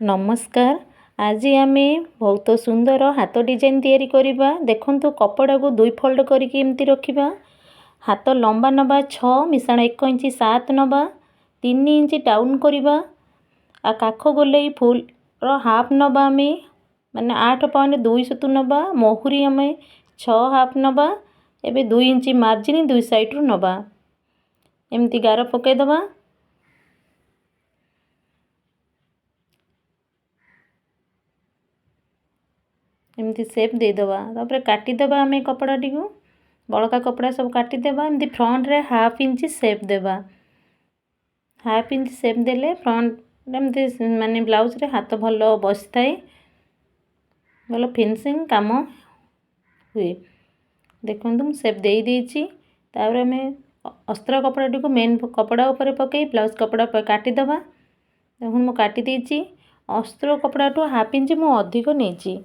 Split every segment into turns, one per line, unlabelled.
नमस्कार। आज आम बहुत सुंदर हाथ डिजाइन तैयारी करवा। देखंतु कपड़ा को दुई फोल्ड करके एमती रखिबा। हाथ लंबा नबा 6 मिसाण 1 इंच 7 नबा 3 इंच डाउन करवा। आ काख गोलाई फुल रो हाफ नबा आमे माने 8.2 सुतु नबा। मोहुरी आमे 6 हाफ नबा। एबे 2 इंच मार्जिन दुई साइड रु नबा। एमती गार पके दबा। एमती सेप दे दबा। तापर काटी दबा आमे कपड़ा टिकु बड़का कपड़ा सब काटी देबा। एमती फ्रंट रे हाफ इंच सेप देबा। हाफ इंच सेप देले फ्रंट एमती माने ब्लाउज रे हाथ भलो बसताए, भलो फिनिशिंग काम हुए। देखंतु सेप देई देछि। तापर आमे अस्त्र कपड़ा टिकु मेन कपड़ा ऊपर पके ब्लाउज कपड़ा काटी दबा। देखुन मु काटी देछि। अस्त्र कपड़ा टू हाफ इंच मु अधिक नेछि।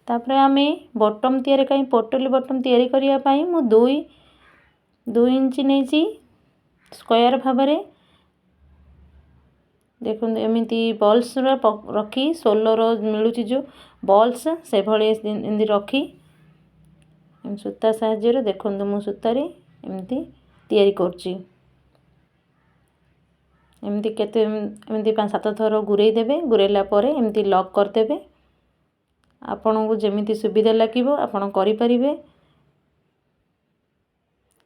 तापर आमे बॉटम तैयारी कहीं पोटली बॉटम तैयारी करिया पाई मु 2 इंच नेछि स्क्वायर भाबरे। देखो एमिति बॉल्स रखी सोलर मिलुची जो बॉल्स से भले एमती रखी सूता साहाय्य देखो मु सूतारे एमती तैयारी करछि। एमती केते एमती 5-7 थर गुरई देबे। गुरैला परे एमती लॉक कर देबे। आपन को जेमिति सुविधा लागिवो आपन करि परिबे।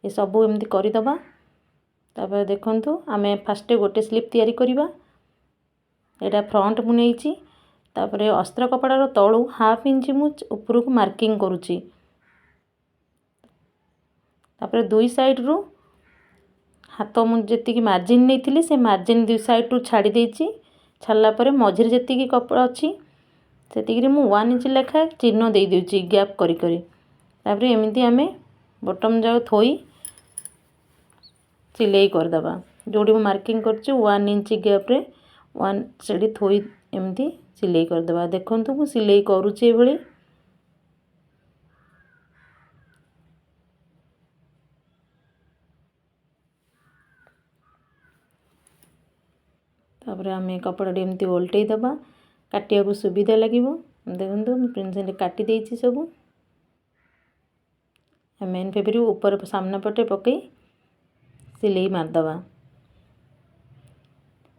ए सबु एमती करि दबा। तापर देखंतु आमे फास्ट गोटे स्लिप तैयारी करिबा। एटा फ्रंट मु नेछि। तापर अस्त्र कपड़ा रो तळु हाफ इंच मु ऊपर को मार्किंग करूछि। तापर दुई साइड रु हाथ मु जेति की मार्जिन नेथिली से मार्जिन दुई साइड रु छाडी देछि। छाडला परे मझिर जेति की कपड़ा अछि सेतिकी मु 1 इंच लेखा चिन्ह दे देछि गैप करी करी। तापर एमिति आमे बॉटम जाओ थोई सिलाई कर दबा। जोडी मु मार्किंग करछि 1 इंच गैप रे 1 सेडी थोई एमिति सिलाई कर दबा। देखंतु मु सिलाई करूछि ए भली। तापर आमे कपड़ा एमती ओल्टेई दबा काटिया को सुविधा लागिवो। देखंतु मु प्रिंसिल काटी देछि सब। मेन फेब्रिक ऊपर सामना पटे पके सिलाई मार दबा।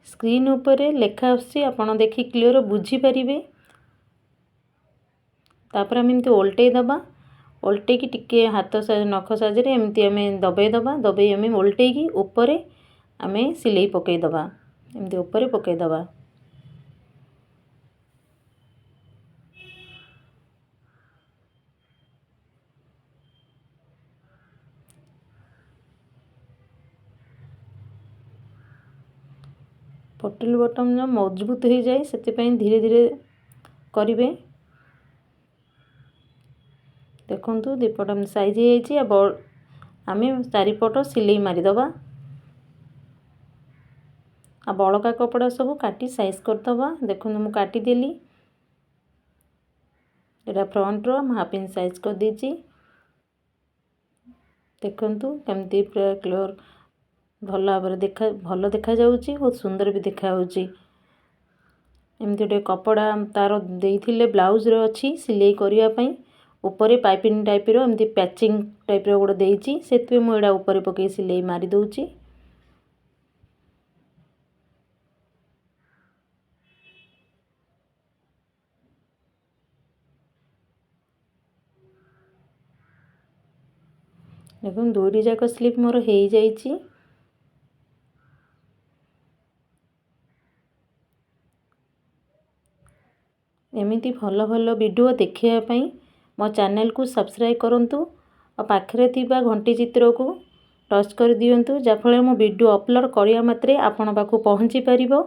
स्क्रीन ऊपर लेखा आछि आपण देखि क्लियर बुझी परिबे। तापर आमे एमती ओल्टेई दबा। ओल्टेई की टिके हाथ नख साजरे एमती आमे दबाई दबा। दबाई आमे ओल्टेई की ऊपर आमे सिलाई पके दबा। एमती ऊपर पके दबा। पोटल बॉटम जो मजबूत हो जाए से धीरे धीरे करिवे। देखंतु दीपट साइज हो आमे चारिपट सिलाई मारी दबा। आ बड़का कपड़ा सब काटी साइज कर दबा। देखंतु मु काटी देली। एटा front row half inch size कर देछि। देखंतु केमती पूरा क्लियर भल भल देखा जाउची बहुत सुंदर भी देखा होउची। एमती गोटे कपड़ा तार देइथिले ब्लाउज रे अछि सिलाई करिया पई ऊपर पाइपिंग टाइप रो एमती पैचिंग टाइप रो गोटे देइछि। सेतबे मु एडा ऊपर पके सिलाई मारी दउची। देखो दुईटी जाक स्लिप मोर हो जाइछि। एमिति भल भल वीडियो देखिया पई मो चैनल को सब्सक्राइब करंतु और पाखरे थिबा घंटी चित्र को टच कर दियंतु जाफले मो वीडियो अपलोड करिया मात्रे आपण पाखु पहुंची परिबो।